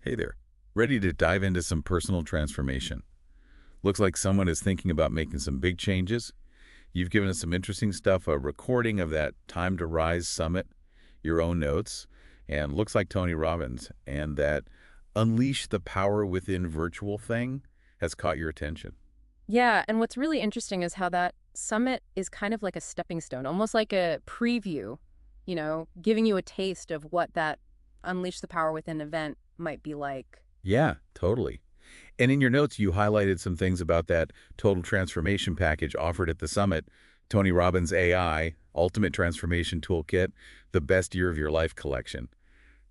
Hey there. Ready to dive into some personal transformation? Looks like someone is thinking about making some big changes. You've given us some interesting stuff, a recording of that Time to Rise summit, your own notes, and looks like Tony Robbins, and that Unleash the Power Within virtual thing has caught your attention. Yeah, and what's really interesting is how that summit is kind of like a stepping stone, almost like a preview, giving you a taste of what that Unleash the Power Within event might be like. Yeah, totally. And in your notes, you highlighted some things about that total transformation package offered at the summit, Tony Robbins AI, Ultimate Transformation Toolkit, the Best Year of Your Life collection.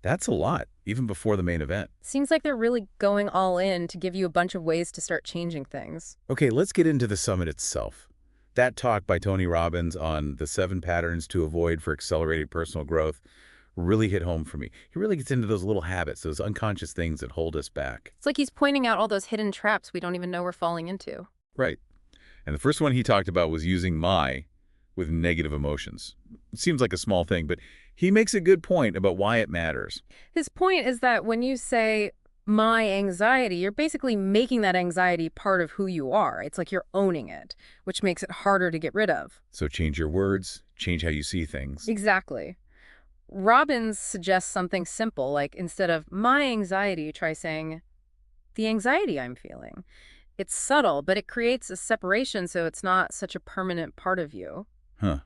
That's a lot, even before the main event. Seems like they're really going all in to give you a bunch of ways to start changing things. Okay, let's get into the summit itself. That talk by Tony Robbins on the 7 patterns to avoid for accelerated personal growth really hit home for me. He really gets into those little habits, those unconscious things that hold us back. It's like he's pointing out all those hidden traps we don't even know we're falling into. Right. And the first one he talked about was using my with negative emotions. It seems like a small thing, but he makes a good point about why it matters. His point is that when you say my anxiety, you're basically making that anxiety part of who you are. It's like you're owning it, which makes it harder to get rid of. So change your words, change how you see things. Exactly. Robbins suggests something simple, like instead of my anxiety, try saying the anxiety I'm feeling. It's subtle, but it creates a separation so it's not such a permanent part of you. Huh.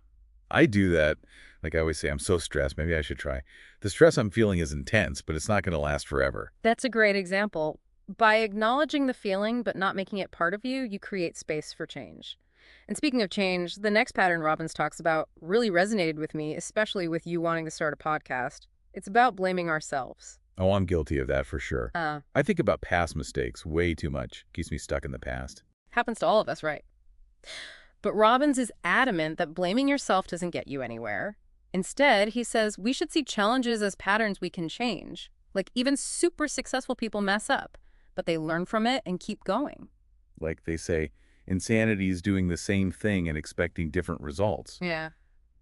I do that. Like I always say, I'm so stressed. Maybe I should try. The stress I'm feeling is intense, but it's not going to last forever. That's a great example. By acknowledging the feeling but not making it part of you, you create space for change. And speaking of change, the next pattern Robbins talks about really resonated with me, especially with you wanting to start a podcast. It's about blaming ourselves. Oh, I'm guilty of that for sure. Uh, I think about past mistakes way too much. Keeps me stuck in the past. Happens to all of us, right? But Robbins is adamant that blaming yourself doesn't get you anywhere. Instead, he says we should see challenges as patterns we can change. Like even super successful people mess up, but they learn from it and keep going. Like they say, insanity is doing the same thing and expecting different results. Yeah.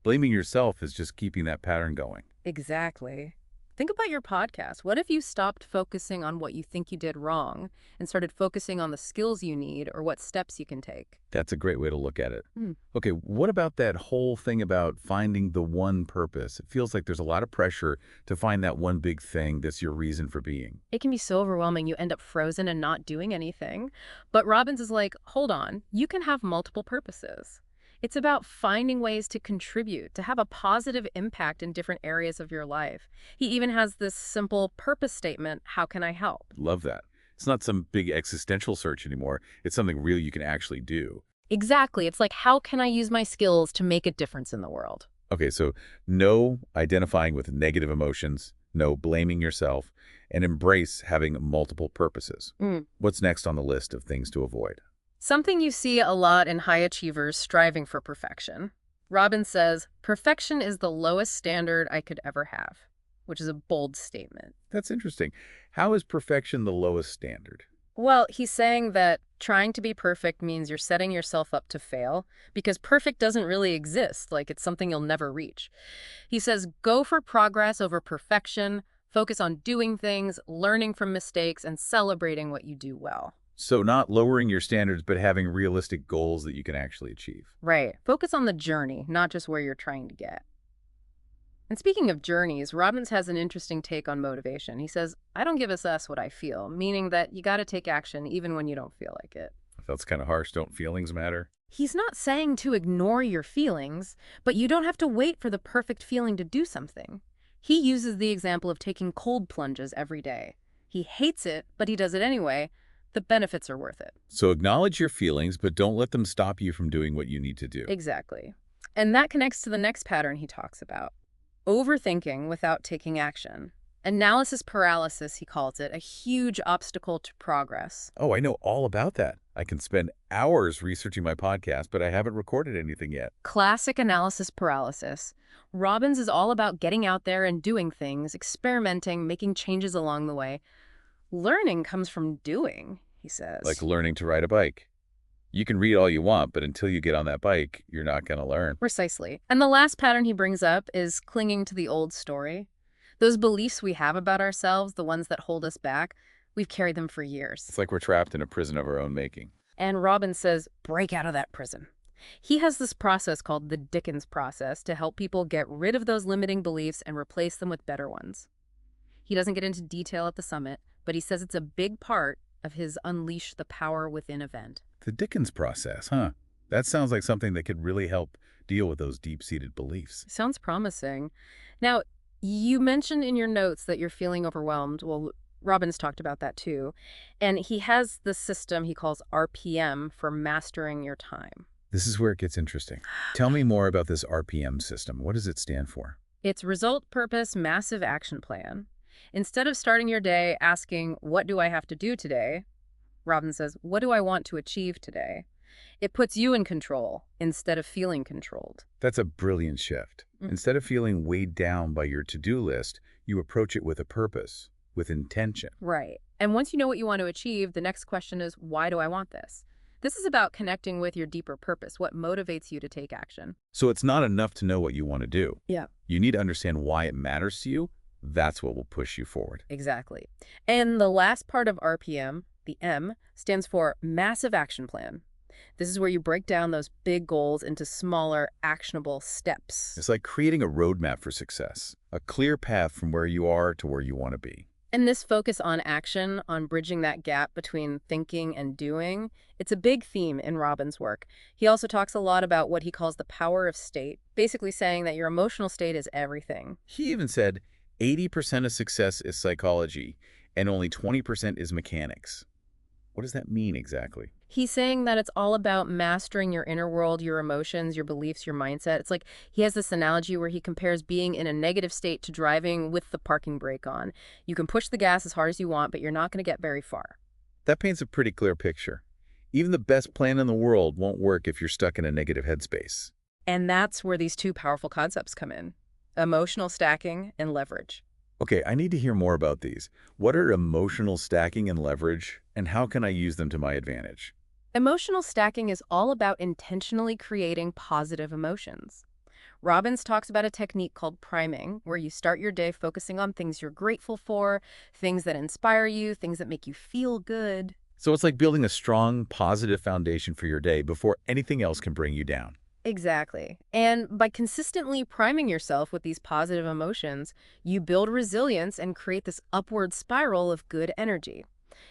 Blaming yourself is just keeping that pattern going. Exactly. Think about your podcast. What if you stopped focusing on what you think you did wrong and started focusing on the skills you need or what steps you can take? That's a great way to look at it. Hmm. Okay, what about that whole thing about finding the one purpose? It feels like there's a lot of pressure to find that one big thing that's your reason for being. It can be so overwhelming you end up frozen and not doing anything. But Robbins is like, hold on, you can have multiple purposes. It's about finding ways to contribute, to have a positive impact in different areas of your life. He even has this simple purpose statement, how can I help? Love that. It's not some big existential search anymore. It's something real you can actually do. Exactly. It's like, how can I use my skills to make a difference in the world? Okay, so no identifying with negative emotions, no blaming yourself, and embrace having multiple purposes. Mm. What's next on the list of things to avoid? Something you see a lot in high achievers striving for perfection. Robbins says, perfection is the lowest standard I could ever have, which is a bold statement. That's interesting. How is perfection the lowest standard? Well, he's saying that trying to be perfect means you're setting yourself up to fail because perfect doesn't really exist, like it's something you'll never reach. He says, go for progress over perfection, focus on doing things, learning from mistakes, and celebrating what you do well. So not lowering your standards, but having realistic goals that you can actually achieve. Right. Focus on the journey, not just where you're trying to get. And speaking of journeys, Robbins has an interesting take on motivation. He says, I don't give assess what I feel, meaning that you got to take action even when you don't feel like it. That's kind of harsh. Don't feelings matter? He's not saying to ignore your feelings, but you don't have to wait for the perfect feeling to do something. He uses the example of taking cold plunges every day. He hates it, but he does it anyway. The benefits are worth it. So acknowledge your feelings, but don't let them stop you from doing what you need to do. Exactly. And that connects to the next pattern he talks about. Overthinking without taking action. Analysis paralysis, he calls it, a huge obstacle to progress. Oh, I know all about that. I can spend hours researching my podcast, but I haven't recorded anything yet. Classic analysis paralysis. Robbins is all about getting out there and doing things, experimenting, making changes along the way. Learning comes from doing, he says. Like learning to ride a bike. You can read all you want, but until you get on that bike, you're not going to learn. Precisely. And the last pattern he brings up is clinging to the old story. Those beliefs we have about ourselves, the ones that hold us back, we've carried them for years. It's like we're trapped in a prison of our own making. And Robbins says, break out of that prison. He has this process called the Dickens process to help people get rid of those limiting beliefs and replace them with better ones. He doesn't get into detail at the summit, but he says it's a big part of his Unleash the Power Within event. The Dickens process, huh? That sounds like something that could really help deal with those deep-seated beliefs. Sounds promising. Now, you mentioned in your notes that you're feeling overwhelmed. Well, Robbins talked about that too. And he has this system he calls RPM for mastering your time. This is where it gets interesting. Tell me more about this RPM system. What does it stand for? It's Result Purpose Massive Action Plan. Instead of starting your day asking, what do I have to do today? Robbins says, what do I want to achieve today? It puts you in control instead of feeling controlled. That's a brilliant shift. Instead of feeling weighed down by your to-do list, you approach it with a purpose, with intention. Right. And once you know what you want to achieve, the next question is, why do I want this? This is about connecting with your deeper purpose, what motivates you to take action. So it's not enough to know what you want to do. Yeah. You need to understand why it matters to you. That's what will push you forward. Exactly. And the last part of RPM, the M, stands for Massive Action Plan. This is where you break down those big goals into smaller, actionable steps. It's like creating a roadmap for success, a clear path from where you are to where you want to be. And this focus on action, on bridging that gap between thinking and doing, it's a big theme in Robbins' work. He also talks a lot about what he calls the power of state, basically saying that your emotional state is everything. He even said 80% of success is psychology and only 20% is mechanics. What does that mean exactly? He's saying that it's all about mastering your inner world, your emotions, your beliefs, your mindset. It's like he has this analogy where he compares being in a negative state to driving with the parking brake on. You can push the gas as hard as you want, but you're not going to get very far. That paints a pretty clear picture. Even the best plan in the world won't work if you're stuck in a negative headspace. And that's where these two powerful concepts come in: emotional stacking and leverage. Okay, I need to hear more about these. What are emotional stacking and leverage, and how can I use them to my advantage? Emotional stacking is all about intentionally creating positive emotions. Robbins talks about a technique called priming, where you start your day focusing on things you're grateful for, things that inspire you, things that make you feel good. So it's like building a strong, positive foundation for your day before anything else can bring you down. Exactly. And by consistently priming yourself with these positive emotions, you build resilience and create this upward spiral of good energy.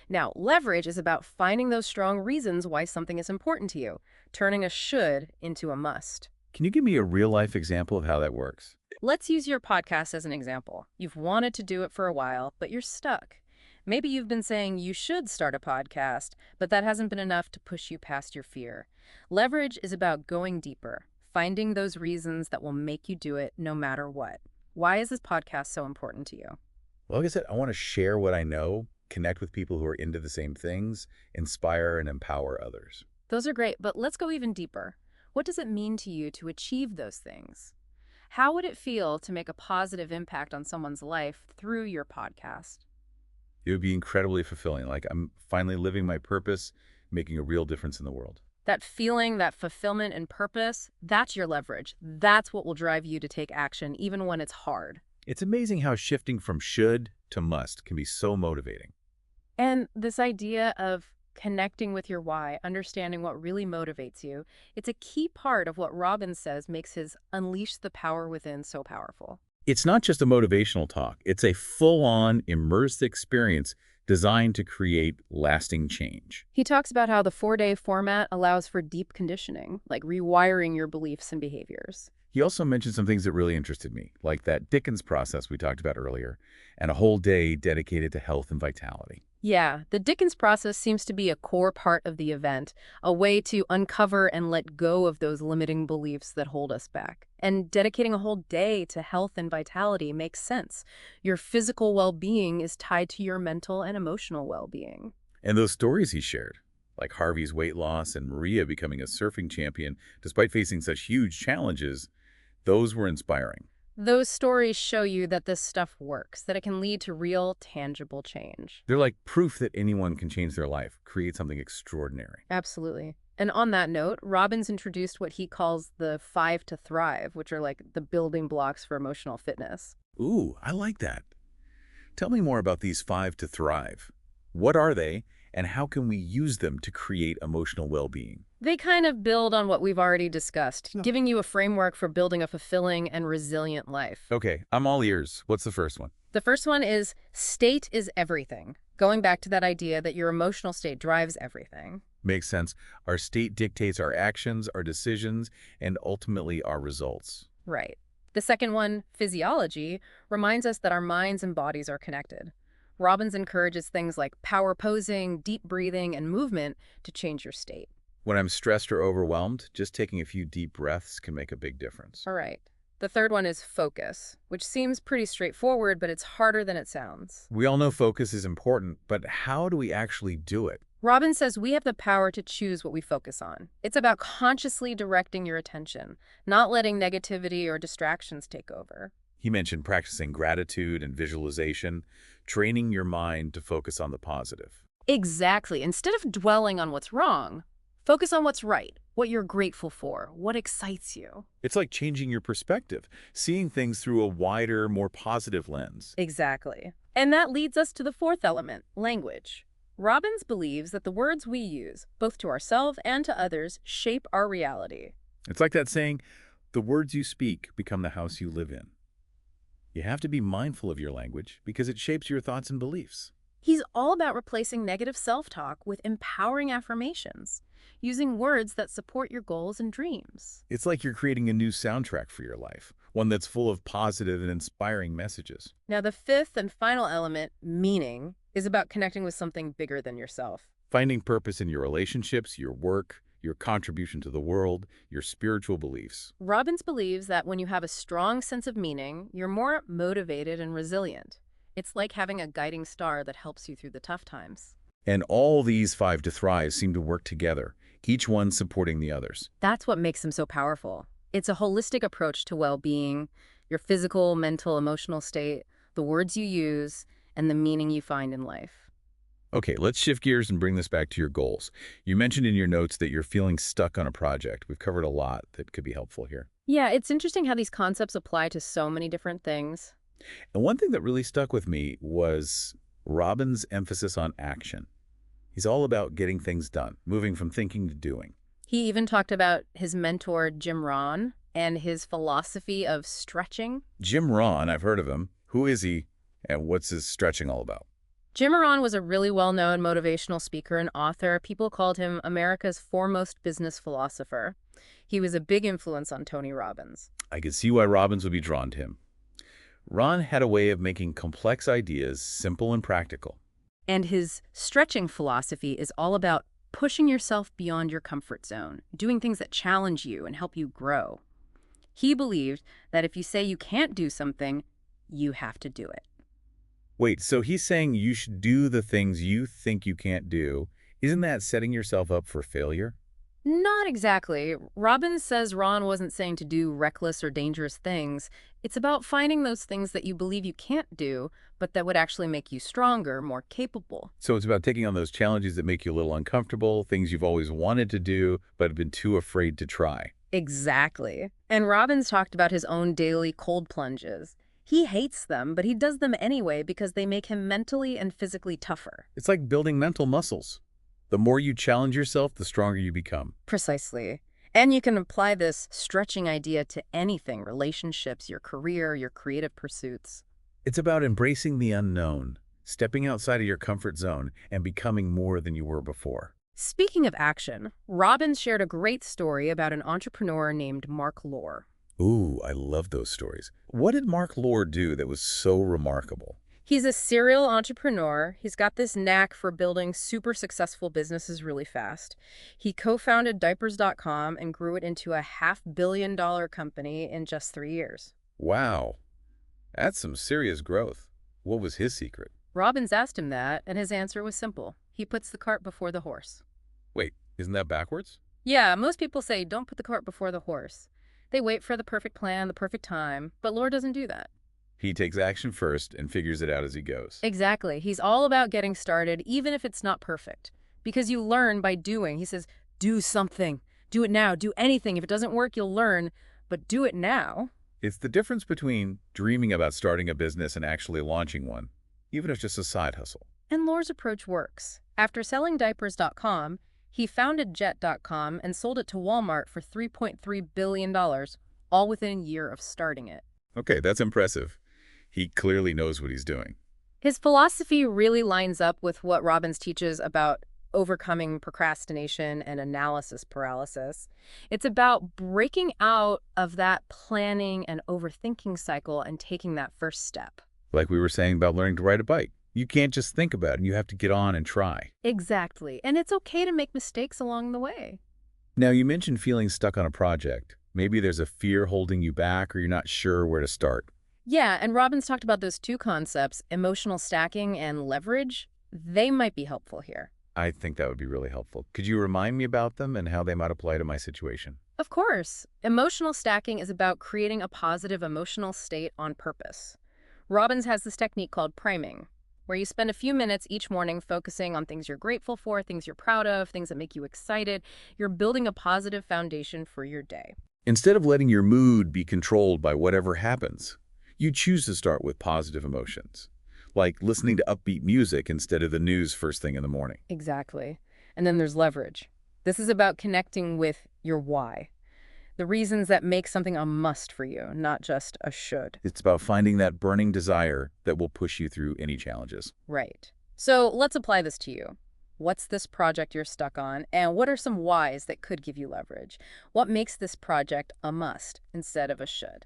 Now, leverage is about finding those strong reasons why something is important to you, turning a should into a must. Can you give me a real-life example of how that works? Let's use your podcast as an example. You've wanted to do it for a while, but you're stuck. Maybe you've been saying you should start a podcast, but that hasn't been enough to push you past your fear. Leverage is about going deeper, finding those reasons that will make you do it no matter what. Why is this podcast so important to you? Well, like I said, I want to share what I know, connect with people who are into the same things, inspire and empower others. Those are great, but let's go even deeper. What does it mean to you to achieve those things? How would it feel to make a positive impact on someone's life through your podcast? It would be incredibly fulfilling. Like I'm finally living my purpose, making a real difference in the world. That feeling, that fulfillment and purpose, that's your leverage. That's what will drive you to take action, even when it's hard. It's amazing how shifting from should to must can be so motivating. And this idea of connecting with your why, understanding what really motivates you, it's a key part of what Robbins says makes his Unleash the Power Within so powerful. It's not just a motivational talk. It's a full-on, immersed experience designed to create lasting change. He talks about how the 4-day format allows for deep conditioning, like rewiring your beliefs and behaviors. He also mentioned some things that really interested me, like that Dickens process we talked about earlier, and a whole day dedicated to health and vitality. Yeah, the Dickens process seems to be a core part of the event, a way to uncover and let go of those limiting beliefs that hold us back. And dedicating a whole day to health and vitality makes sense. Your physical well-being is tied to your mental and emotional well-being. And those stories he shared, like Harvey's weight loss and Maria becoming a surfing champion despite facing such huge challenges, those were inspiring. Those stories show you that this stuff works, that it can lead to real, tangible change. They're like proof that anyone can change their life, create something extraordinary. Absolutely. And on that note, Robbins introduced what he calls the 5 to Thrive, which are like the building blocks for emotional fitness. Ooh, I like that. Tell me more about these 5 to thrive. What are they, and how can we use them to create emotional well-being? They kind of build on what we've already discussed, No. giving you a framework for building a fulfilling and resilient life. Okay, I'm all ears. What's the first one? The first one is state is everything, going back to that idea that your emotional state drives everything. Makes sense. Our state dictates our actions, our decisions, and ultimately our results. Right. The second one, physiology, reminds us that our minds and bodies are connected. Robbins encourages things like power posing, deep breathing, and movement to change your state. When I'm stressed or overwhelmed, just taking a few deep breaths can make a big difference. All right. The third one is focus, which seems pretty straightforward, but it's harder than it sounds. We all know focus is important, but how do we actually do it? Robbins says we have the power to choose what we focus on. It's about consciously directing your attention, not letting negativity or distractions take over. He mentioned practicing gratitude and visualization, training your mind to focus on the positive. Exactly. Instead of dwelling on what's wrong, focus on what's right, what you're grateful for, what excites you. It's like changing your perspective, seeing things through a wider, more positive lens. Exactly. And that leads us to the fourth element, language. Robbins believes that the words we use, both to ourselves and to others, shape our reality. It's like that saying, the words you speak become the house you live in. You have to be mindful of your language because it shapes your thoughts and beliefs. He's all about replacing negative self-talk with empowering affirmations, using words that support your goals and dreams. It's like you're creating a new soundtrack for your life, one that's full of positive and inspiring messages. Now, the fifth and final element, meaning, is about connecting with something bigger than yourself. Finding purpose in your relationships, your work, your contribution to the world, your spiritual beliefs. Robbins believes that when you have a strong sense of meaning, you're more motivated and resilient. It's like having a guiding star that helps you through the tough times. And all these 5 to thrive seem to work together, each one supporting the others. That's what makes them so powerful. It's a holistic approach to well-being, your physical, mental, emotional state, the words you use, and the meaning you find in life. Okay, let's shift gears and bring this back to your goals. You mentioned in your notes that you're feeling stuck on a project. We've covered a lot that could be helpful here. Yeah, it's interesting how these concepts apply to so many different things. And one thing that really stuck with me was Robin's emphasis on action. He's all about getting things done, moving from thinking to doing. He even talked about his mentor, Jim Rohn, and his philosophy of stretching. Jim Rohn, I've heard of him. Who is he, and what's his stretching all about? Jim Rohn was a really well-known motivational speaker and author. People called him America's foremost business philosopher. He was a big influence on Tony Robbins. I could see why Robbins would be drawn to him. Ron had a way of making complex ideas simple and practical. And his stretching philosophy is all about pushing yourself beyond your comfort zone, doing things that challenge you and help you grow. He believed that if you say you can't do something, you have to do it. Wait, so he's saying you should do the things you think you can't do. Isn't that setting yourself up for failure? Not exactly. Robbins says Ron wasn't saying to do reckless or dangerous things. It's about finding those things that you believe you can't do, but that would actually make you stronger, more capable. So it's about taking on those challenges that make you a little uncomfortable, things you've always wanted to do, but have been too afraid to try. Exactly. And Robbins talked about his own daily cold plunges. He hates them, but he does them anyway because they make him mentally and physically tougher. It's like building mental muscles. The more you challenge yourself, the stronger you become. Precisely. And you can apply this stretching idea to anything, relationships, your career, your creative pursuits. It's about embracing the unknown, stepping outside of your comfort zone, and becoming more than you were before. Speaking of action, Robbins shared a great story about an entrepreneur named Mark Lohr. Ooh, I love those stories. What did Mark Lohr do that was so remarkable? He's a serial entrepreneur. He's got this knack for building super successful businesses really fast. He co-founded Diapers.com and grew it into a $500 million company in just 3 years. Wow, that's some serious growth. What was his secret? Robbins asked him that, and his answer was simple. He puts the cart before the horse. Wait, isn't that backwards? Yeah, most people say don't put the cart before the horse. They wait for the perfect plan, the perfect time, but Lohr doesn't do that. He takes action first and figures it out as he goes. Exactly. He's all about getting started, even if it's not perfect. Because you learn by doing. He says, do something. Do it now. Do anything. If it doesn't work, you'll learn. But do it now. It's the difference between dreaming about starting a business and actually launching one, even if just a side hustle. And Lohr's approach works. After selling diapers.com, he founded Jet.com and sold it to Walmart for $3.3 billion, all within a year of starting it. Okay, that's impressive. He clearly knows what he's doing. His philosophy really lines up with what Robbins teaches about overcoming procrastination and analysis paralysis. It's about breaking out of that planning and overthinking cycle and taking that first step. Like we were saying about learning to ride a bike. You can't just think about it. You have to get on and try. Exactly. And it's okay to make mistakes along the way. Now, you mentioned feeling stuck on a project. Maybe there's a fear holding you back or you're not sure where to start. Yeah, and Robbins talked about those two concepts, emotional stacking and leverage. They might be helpful here. I think that would be really helpful. Could you remind me about them and how they might apply to my situation? Of course, emotional stacking is about creating a positive emotional state on purpose. Robbins has this technique called priming, where you spend a few minutes each morning focusing on things you're grateful for, things you're proud of, things that make you excited. You're building a positive foundation for your day. Instead of letting your mood be controlled by whatever happens, you choose to start with positive emotions, like listening to upbeat music instead of the news first thing in the morning. Exactly. And then there's leverage. This is about connecting with your why, the reasons that make something a must for you, not just a should. It's about finding that burning desire that will push you through any challenges. Right. So let's apply this to you. What's this project you're stuck on, and what are some whys that could give you leverage? What makes this project a must instead of a should?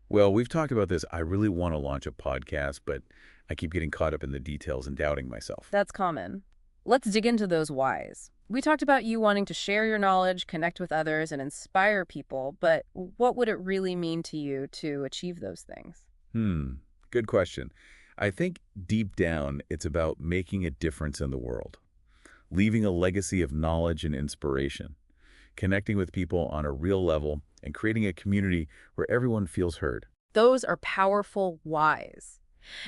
Well, we've talked about this. I really want to launch a podcast, but I keep getting caught up in the details and doubting myself. That's common. Let's dig into those whys. We talked about you wanting to share your knowledge, connect with others, and inspire people, but what would it really mean to you to achieve those things? Good question. I think deep down, it's about making a difference in the world, leaving a legacy of knowledge and inspiration, connecting with people on a real level, and creating a community where everyone feels heard. Those are powerful whys.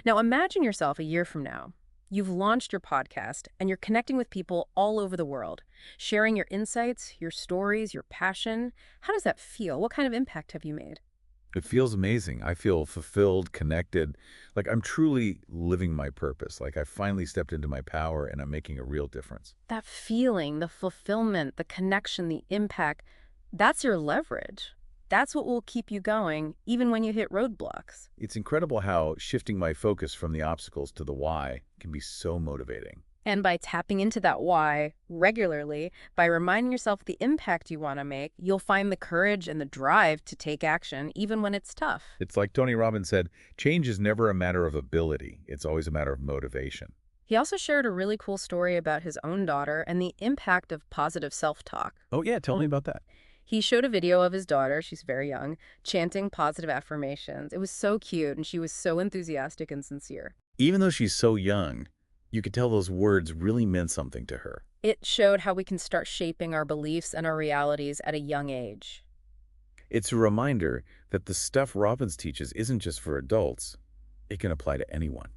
Now imagine yourself a year from now. You've launched your podcast and you're connecting with people all over the world, sharing your insights, your stories, your passion. How does that feel? What kind of impact have you made? It feels amazing. I feel fulfilled, connected, like I'm truly living my purpose, like I finally stepped into my power and I'm making a real difference. That feeling, the fulfillment, the connection, the impact, that's your leverage. That's what will keep you going, even when you hit roadblocks. It's incredible how shifting my focus from the obstacles to the why can be so motivating. And by tapping into that why regularly, by reminding yourself the impact you want to make, you'll find the courage and the drive to take action, even when it's tough. It's like Tony Robbins said, change is never a matter of ability. It's always a matter of motivation. He also shared a really cool story about his own daughter and the impact of positive self-talk. Oh yeah, tell me about that. He showed a video of his daughter, she's very young, chanting positive affirmations. It was so cute, and she was so enthusiastic and sincere. Even though she's so young, you could tell those words really meant something to her. It showed how we can start shaping our beliefs and our realities at a young age. It's a reminder that the stuff Robbins teaches isn't just for adults. It can apply to anyone.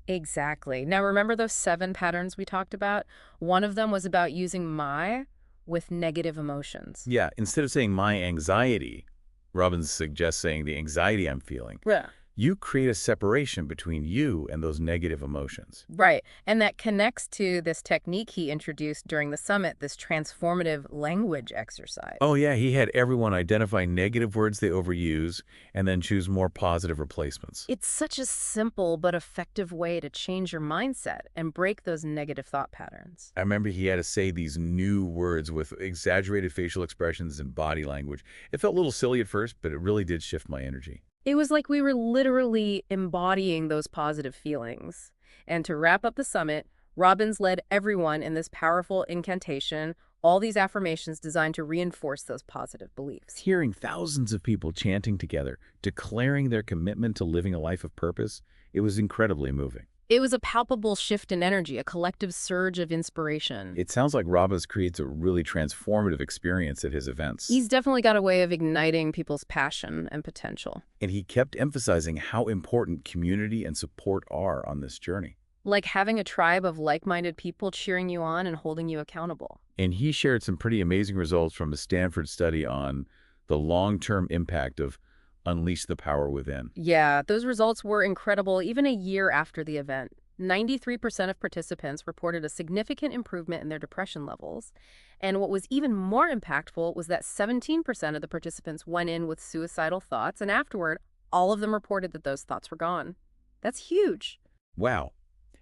Exactly. Now, remember those 7 patterns we talked about? One of them was about using my with negative emotions. Yeah, instead of saying my anxiety, Robbins suggests saying the anxiety I'm feeling. Yeah. You create a separation between you and those negative emotions. Right. And that connects to this technique he introduced during the summit, this transformative language exercise. Oh yeah, he had everyone identify negative words they overuse and then choose more positive replacements. It's such a simple but effective way to change your mindset and break those negative thought patterns. I remember he had to say these new words with exaggerated facial expressions and body language. It felt a little silly at first, but it really did shift my energy. It was like we were literally embodying those positive feelings. And to wrap up the summit, Robbins led everyone in this powerful incantation, all these affirmations designed to reinforce those positive beliefs. Hearing thousands of people chanting together, declaring their commitment to living a life of purpose, it was incredibly moving. It was a palpable shift in energy, a collective surge of inspiration. It sounds like Robbins creates a really transformative experience at his events. He's definitely got a way of igniting people's passion and potential. And he kept emphasizing how important community and support are on this journey. Like having a tribe of like-minded people cheering you on and holding you accountable. And he shared some pretty amazing results from a Stanford study on the long-term impact of Unleash the power within. Yeah, those results were incredible even a year after the event. 93% of participants reported a significant improvement in their depression levels. And what was even more impactful was that 17% of the participants went in with suicidal thoughts, and afterward, all of them reported that those thoughts were gone. That's huge. Wow.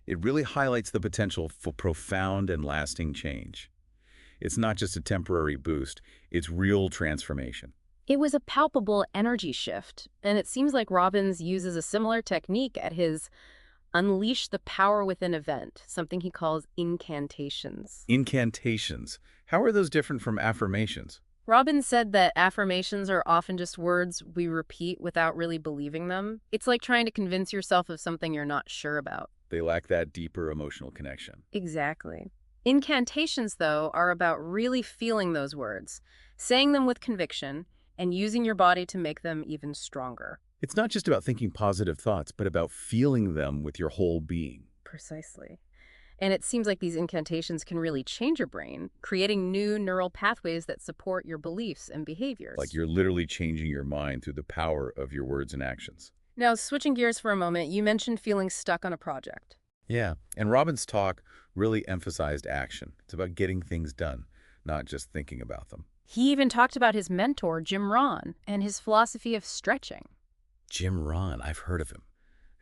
It really highlights the potential for profound and lasting change. It's not just a temporary boost, it's real transformation. It was a palpable energy shift, and it seems like Robbins uses a similar technique at his Unleash the Power Within event, something he calls incantations. Incantations. How are those different from affirmations? Robbins said that affirmations are often just words we repeat without really believing them. It's like trying to convince yourself of something you're not sure about. They lack that deeper emotional connection. Exactly. Incantations, though, are about really feeling those words, saying them with conviction, and using your body to make them even stronger. It's not just about thinking positive thoughts, but about feeling them with your whole being. Precisely. And it seems like these incantations can really change your brain, creating new neural pathways that support your beliefs and behaviors. Like you're literally changing your mind through the power of your words and actions. Now, switching gears for a moment, you mentioned feeling stuck on a project. Yeah, and Robbins' talk really emphasized action. It's about getting things done, not just thinking about them. He even talked about his mentor, Jim Rohn, and his philosophy of stretching. Jim Rohn, I've heard of him.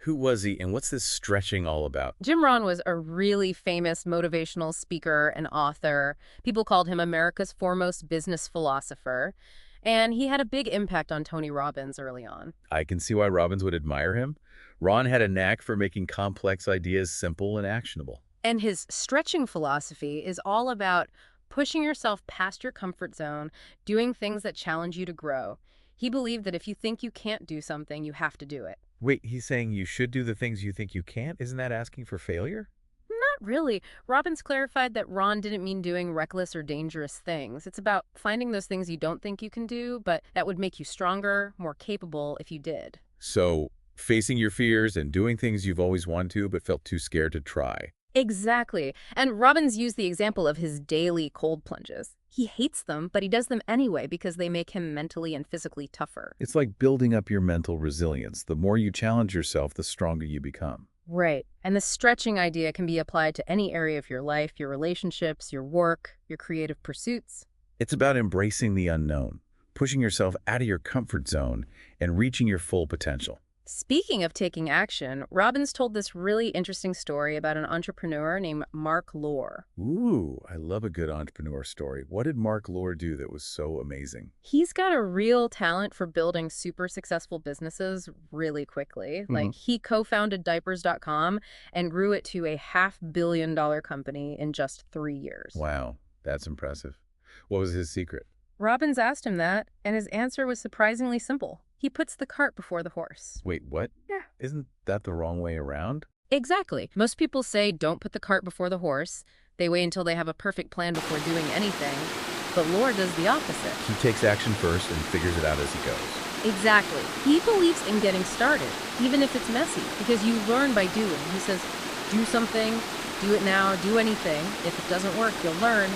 Who was he, and what's this stretching all about? Jim Rohn was a really famous motivational speaker and author. People called him America's foremost business philosopher. And he had a big impact on Tony Robbins early on. I can see why Robbins would admire him. Ron had a knack for making complex ideas simple and actionable. And his stretching philosophy is all about pushing yourself past your comfort zone, doing things that challenge you to grow. He believed that if you think you can't do something, you have to do it. Wait, he's saying you should do the things you think you can't? Isn't that asking for failure? Not really. Robbins clarified that Ron didn't mean doing reckless or dangerous things. It's about finding those things you don't think you can do, but that would make you stronger, more capable if you did. So, facing your fears and doing things you've always wanted to but felt too scared to try. Exactly. And Robbins used the example of his daily cold plunges. He hates them, but he does them anyway because they make him mentally and physically tougher. It's like building up your mental resilience. The more you challenge yourself, the stronger you become. Right. And the stretching idea can be applied to any area of your life, your relationships, your work, your creative pursuits. It's about embracing the unknown, pushing yourself out of your comfort zone, and reaching your full potential. Speaking of taking action, Robbins told this really interesting story about an entrepreneur named Mark Lohr. Ooh, I love a good entrepreneur story. What did Mark Lohr do that was so amazing? He's got a real talent for building super successful businesses really quickly. Like, he co-founded Diapers.com and grew it to a $500 million company in just 3 years. Wow, that's impressive. What was his secret? Robbins asked him that, and his answer was surprisingly simple. He puts the cart before the horse. Wait, what? Yeah. Isn't that the wrong way around? Exactly. Most people say don't put the cart before the horse. They wait until they have a perfect plan before doing anything. But Lohr does the opposite. He takes action first and figures it out as he goes. Exactly. He believes in getting started, even if it's messy, because you learn by doing. He says, do something, do it now, do anything. If it doesn't work, you'll learn,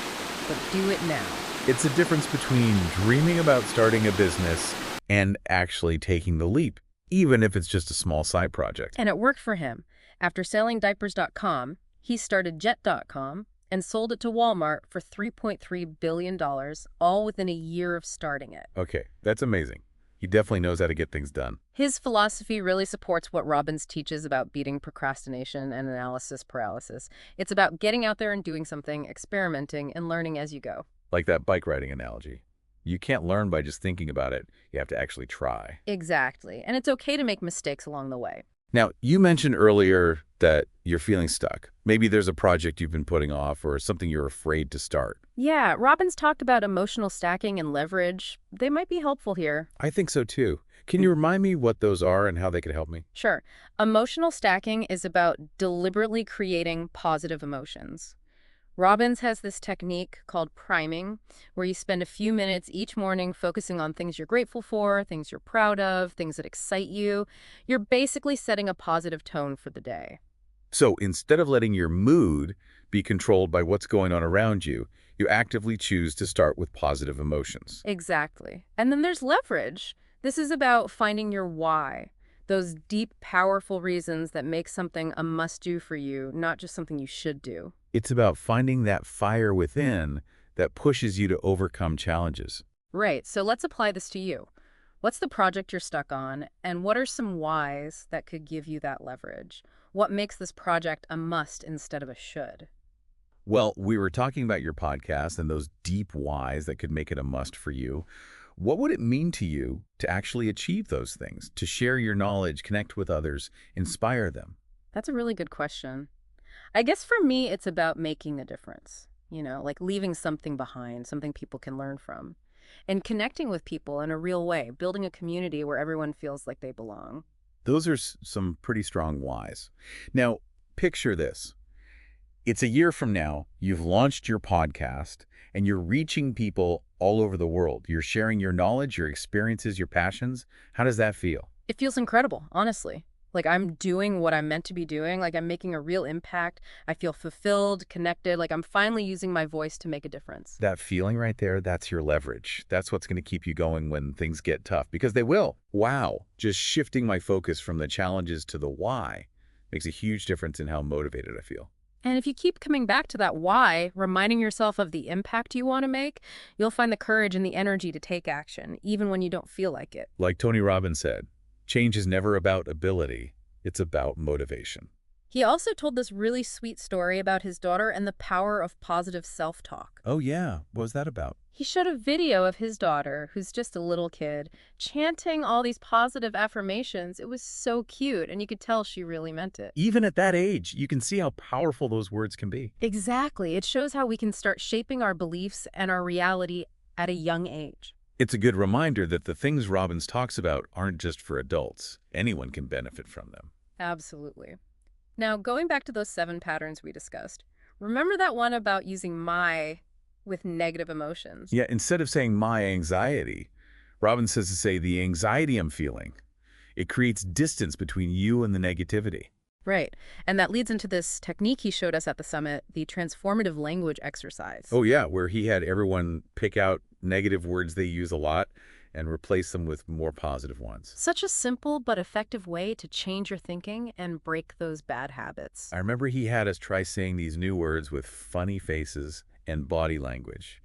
but do it now. It's the difference between dreaming about starting a business and actually taking the leap, even if it's just a small side project. And it worked for him. After selling Diapers.com, he started Jet.com and sold it to Walmart for $3.3 billion, all within a year of starting it. Okay, that's amazing. He definitely knows how to get things done. His philosophy really supports what Robbins teaches about beating procrastination and analysis paralysis. It's about getting out there and doing something, experimenting, and learning as you go. Like that bike riding analogy. You can't learn by just thinking about it. You have to actually try. Exactly. And it's okay to make mistakes along the way. Now, you mentioned earlier that you're feeling stuck. Maybe there's a project you've been putting off or something you're afraid to start. Yeah, Robbins talked about emotional stacking and leverage. They might be helpful here. I think so too. Can you remind me what those are and how they could help me? Sure. Emotional stacking is about deliberately creating positive emotions. Robbins has this technique called priming, where you spend a few minutes each morning focusing on things you're grateful for, things you're proud of, things that excite you. You're basically setting a positive tone for the day. So instead of letting your mood be controlled by what's going on around you, you actively choose to start with positive emotions. Exactly. And then there's leverage. This is about finding your why, those deep, powerful reasons that make something a must-do for you, not just something you should do. It's about finding that fire within that pushes you to overcome challenges. Right, so let's apply this to you. What's the project you're stuck on, and what are some whys that could give you that leverage? What makes this project a must instead of a should? Well, we were talking about your podcast and those deep whys that could make it a must for you. What would it mean to you to actually achieve those things, to share your knowledge, connect with others, inspire them? That's a really good question. I guess for me, it's about making a difference, like leaving something behind, something people can learn from, and connecting with people in a real way, building a community where everyone feels like they belong. Those are some pretty strong whys. Now, picture this. It's a year from now, you've launched your podcast, and you're reaching people all over the world. You're sharing your knowledge, your experiences, your passions. How does that feel? It feels incredible, honestly. Like I'm doing what I'm meant to be doing, like I'm making a real impact. I feel fulfilled, connected, like I'm finally using my voice to make a difference. That feeling right there, that's your leverage. That's what's going to keep you going when things get tough, because they will. Wow, just shifting my focus from the challenges to the why makes a huge difference in how motivated I feel. And if you keep coming back to that why, reminding yourself of the impact you want to make, you'll find the courage and the energy to take action, even when you don't feel like it. Like Tony Robbins said, change is never about ability, it's about motivation. He also told this really sweet story about his daughter and the power of positive self-talk. Oh yeah, what was that about? He showed a video of his daughter, who's just a little kid, chanting all these positive affirmations. It was so cute, and you could tell she really meant it. Even at that age, you can see how powerful those words can be. Exactly. It shows how we can start shaping our beliefs and our reality at a young age. It's a good reminder that the things Robbins talks about aren't just for adults. Anyone can benefit from them. Absolutely. Now, going back to those 7 patterns we discussed, remember that one about using my with negative emotions? Yeah, instead of saying my anxiety, Robbins says to say the anxiety I'm feeling. It creates distance between you and the negativity. Right. And that leads into this technique he showed us at the summit, the transformative language exercise. Oh yeah, where he had everyone pick out negative words they use a lot and replace them with more positive ones. Such a simple but effective way to change your thinking and break those bad habits. I remember he had us try saying these new words with funny faces and body language.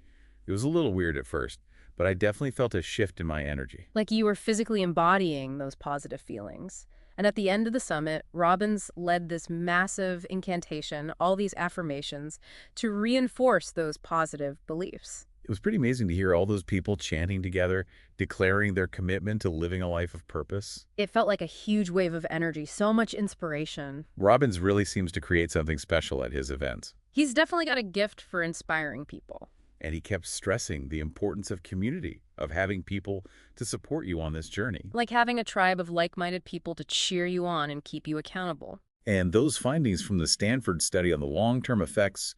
It was a little weird at first, but I definitely felt a shift in my energy. Like you were physically embodying those positive feelings. And at the end of the summit, Robbins led this massive incantation, all these affirmations, to reinforce those positive beliefs. It was pretty amazing to hear all those people chanting together, declaring their commitment to living a life of purpose. It felt like a huge wave of energy, so much inspiration. Robbins really seems to create something special at his events. He's definitely got a gift for inspiring people. And he kept stressing the importance of community, of having people to support you on this journey. Like having a tribe of like-minded people to cheer you on and keep you accountable. And those findings from the Stanford study on the long-term effects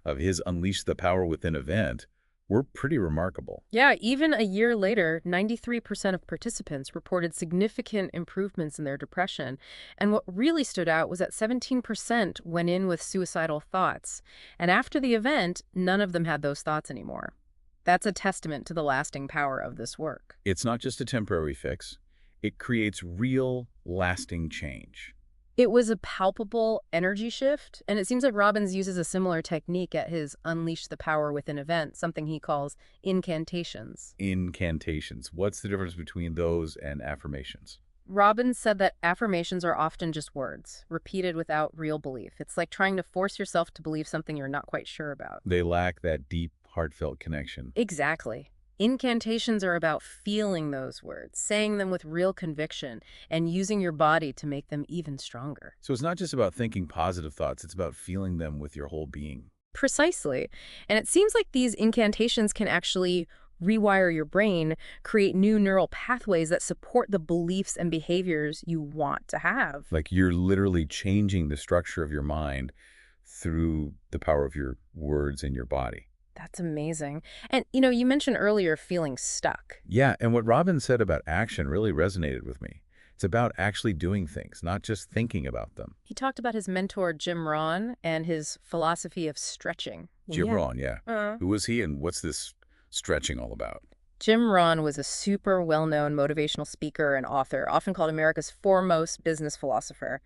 of his Unleash the Power Within event were pretty remarkable. Yeah, even a year later, 93% of participants reported significant improvements in their depression. And what really stood out was that 17% went in with suicidal thoughts. And after the event, none of them had those thoughts anymore. That's a testament to the lasting power of this work. It's not just a temporary fix. It creates real, lasting change. It was a palpable energy shift, and it seems like Robbins uses a similar technique at his Unleash the Power Within event, something he calls incantations. Incantations. What's the difference between those and affirmations? Robbins said that affirmations are often just words, repeated without real belief. It's like trying to force yourself to believe something you're not quite sure about. They lack that deep, heartfelt connection. Exactly. Incantations are about feeling those words, saying them with real conviction, and using your body to make them even stronger. So it's not just about thinking positive thoughts, it's about feeling them with your whole being. Precisely. And it seems like these incantations can actually rewire your brain, create new neural pathways that support the beliefs and behaviors you want to have. Like you're literally changing the structure of your mind through the power of your words and your body. That's amazing. And, you mentioned earlier feeling stuck. Yeah, and what Robbins said about action really resonated with me. It's about actually doing things, not just thinking about them. He talked about his mentor, Jim Rohn, and his philosophy of stretching. Jim Rohn, yeah. Uh, Who was he and what's this stretching all about? Jim Rohn was a super well-known motivational speaker and author, often called America's foremost business philosopher.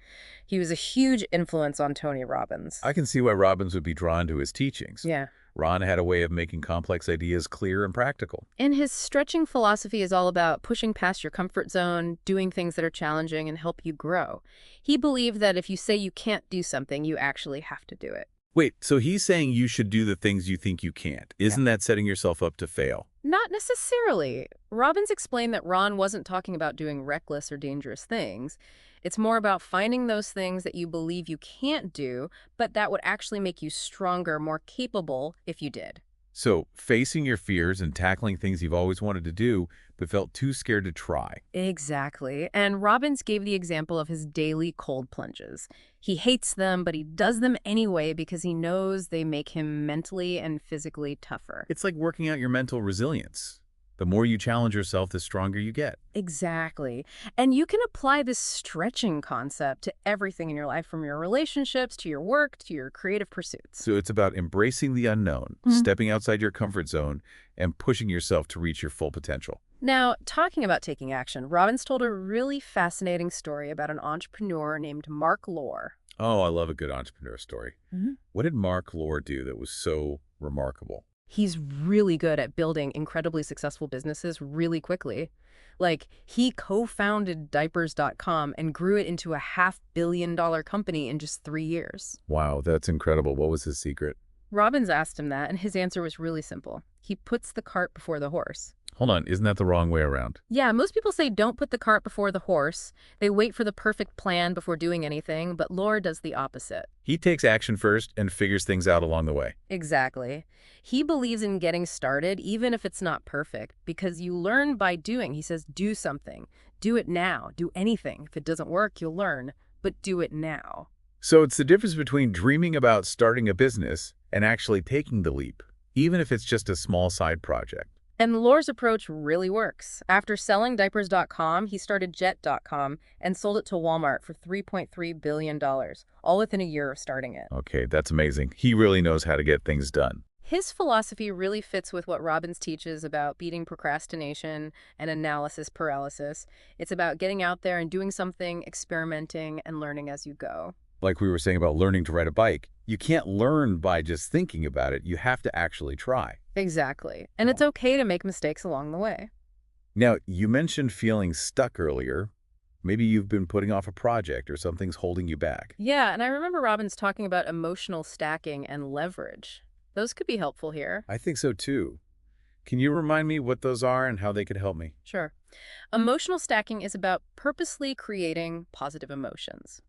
He was a huge influence on Tony Robbins. I can see why Robbins would be drawn to his teachings. Yeah. Ron had a way of making complex ideas clear and practical. And his stretching philosophy is all about pushing past your comfort zone, doing things that are challenging and help you grow. He believed that if you say you can't do something, you actually have to do it. Wait, so he's saying you should do the things you think you can't. Isn't that setting yourself up to fail? Not necessarily. Robbins explained that Ron wasn't talking about doing reckless or dangerous things. It's more about finding those things that you believe you can't do, but that would actually make you stronger, more capable if you did. So, facing your fears and tackling things you've always wanted to do, but felt too scared to try. Exactly. And Robbins gave the example of his daily cold plunges. He hates them, but he does them anyway because he knows they make him mentally and physically tougher. It's like working out your mental resilience. The more you challenge yourself, the stronger you get. Exactly. And you can apply this stretching concept to everything in your life, from your relationships to your work to your creative pursuits. So it's about embracing the unknown, stepping outside your comfort zone, and pushing yourself to reach your full potential. Now, talking about taking action, Robbins told a really fascinating story about an entrepreneur named Mark Lohr. Oh, I love a good entrepreneur story. Mhm. What did Mark Lohr do that was so remarkable? He's really good at building incredibly successful businesses really quickly. Like, he co-founded Diapers.com and grew it into a $500 million company in just 3 years. Wow, that's incredible. What was his secret? Robbins asked him that, and his answer was really simple. He puts the cart before the horse. Hold on, isn't that the wrong way around? Yeah, most people say don't put the cart before the horse. They wait for the perfect plan before doing anything, but Lohr does the opposite. He takes action first and figures things out along the way. Exactly. He believes in getting started, even if it's not perfect, because you learn by doing. He says, do something. Do it now. Do anything. If it doesn't work, you'll learn, but do it now. So it's the difference between dreaming about starting a business and actually taking the leap, even if it's just a small side project. And Lohr's approach really works. After selling Diapers.com, he started Jet.com and sold it to Walmart for $3.3 billion, all within a year of starting it. Okay, that's amazing. He really knows how to get things done. His philosophy really fits with what Robbins teaches about beating procrastination and analysis paralysis. It's about getting out there and doing something, experimenting, and learning as you go. Like we were saying about learning to ride a bike, you can't learn by just thinking about it. You have to actually try. Exactly. And it's okay to make mistakes along the way. Now, you mentioned feeling stuck earlier. Maybe you've been putting off a project or something's holding you back. Yeah, and I remember Robbins talking about emotional stacking and leverage. Those could be helpful here. I think so too. Can you remind me what those are and how they could help me? Sure. Emotional stacking is about purposely creating positive emotions.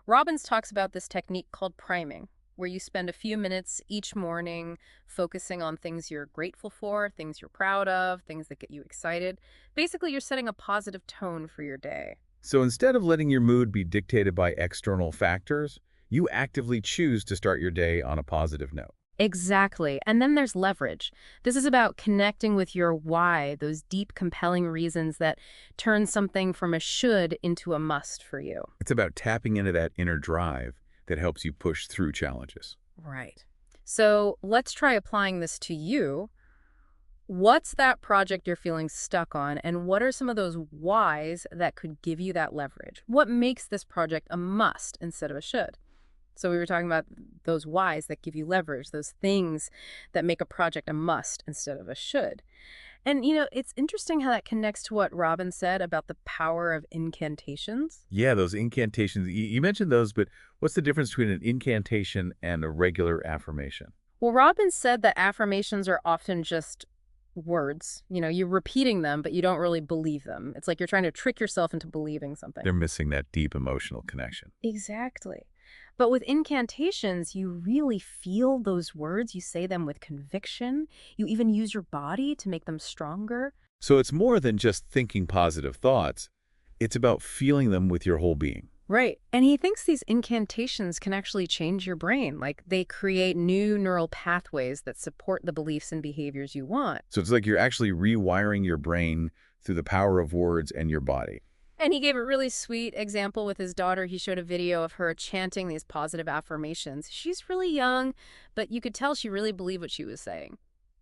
Robbins talks about this technique called priming, where you spend a few minutes each morning focusing on things you're grateful for, things you're proud of, things that get you excited. Basically, you're setting a positive tone for your day. So instead of letting your mood be dictated by external factors, you actively choose to start your day on a positive note. Exactly. And then there's leverage. This is about connecting with your why, those deep, compelling reasons that turn something from a should into a must for you. It's about tapping into that inner drive that helps you push through challenges. Right. So let's try applying this to you. What's that project you're feeling stuck on, and what are some of those whys that could give you that leverage? What makes this project a must instead of a should? So we were talking about those whys that give you leverage, those things that make a project a must instead of a should. And, it's interesting how that connects to what Robin said about the power of incantations. Yeah, those incantations. You mentioned those, but what's the difference between an incantation and a regular affirmation? Well, Robin said that affirmations are often just words. You're repeating them, but you don't really believe them. It's like you're trying to trick yourself into believing something. They're missing that deep emotional connection. Exactly. But with incantations, you really feel those words. You say them with conviction. You even use your body to make them stronger. So it's more than just thinking positive thoughts. It's about feeling them with your whole being. Right. And he thinks these incantations can actually change your brain. Like, they create new neural pathways that support the beliefs and behaviors you want. So it's like you're actually rewiring your brain through the power of words and your body. And he gave a really sweet example with his daughter. He showed a video of her chanting these positive affirmations. She's really young, but you could tell she really believed what she was saying.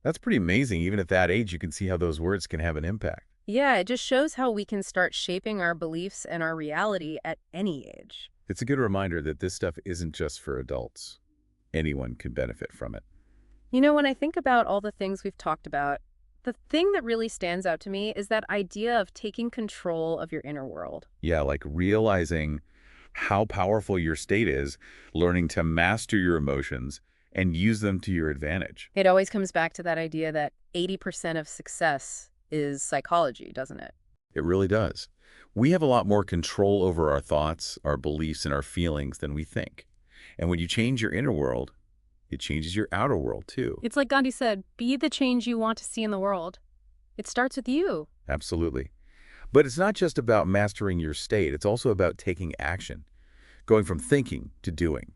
That's pretty amazing. Even at that age, you can see how those words can have an impact. Yeah, it just shows how we can start shaping our beliefs and our reality at any age. It's a good reminder that this stuff isn't just for adults. Anyone can benefit from it. You know, when I think about all the things we've talked about, the thing that really stands out to me is that idea of taking control of your inner world. Yeah, like realizing how powerful your state is, learning to master your emotions, and use them to your advantage. It always comes back to that idea that 80% of success is psychology, doesn't it? It really does. We have a lot more control over our thoughts, our beliefs, and our feelings than we think. And when you change your inner world, it changes your outer world too. It's like Gandhi said, be the change you want to see in the world. It starts with you. Absolutely. But it's not just about mastering your state. It's also about taking action, going from thinking to doing,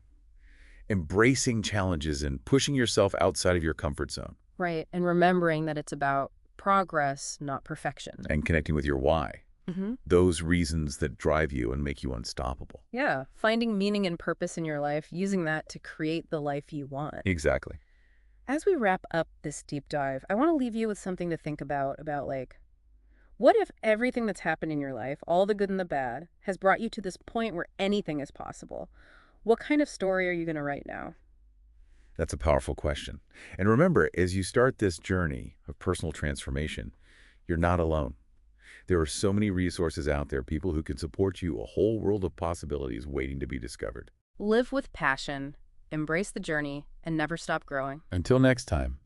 embracing challenges and pushing yourself outside of your comfort zone, Right. And remembering that it's about progress, not perfection. and connecting with your why, those reasons that drive you and make you unstoppable. Yeah. Finding meaning and purpose in your life, using that to create the life you want. Exactly. As we wrap up this deep dive, I want to leave you with something to think about like, what if everything that's happened in your life, all the good and the bad, has brought you to this point where anything is possible? What kind of story are you going to write now? That's a powerful question. And remember, as you start this journey of personal transformation, you're not alone. There are so many resources out there, people who can support you, a whole world of possibilities waiting to be discovered. Live with passion, embrace the journey, and never stop growing. Until next time.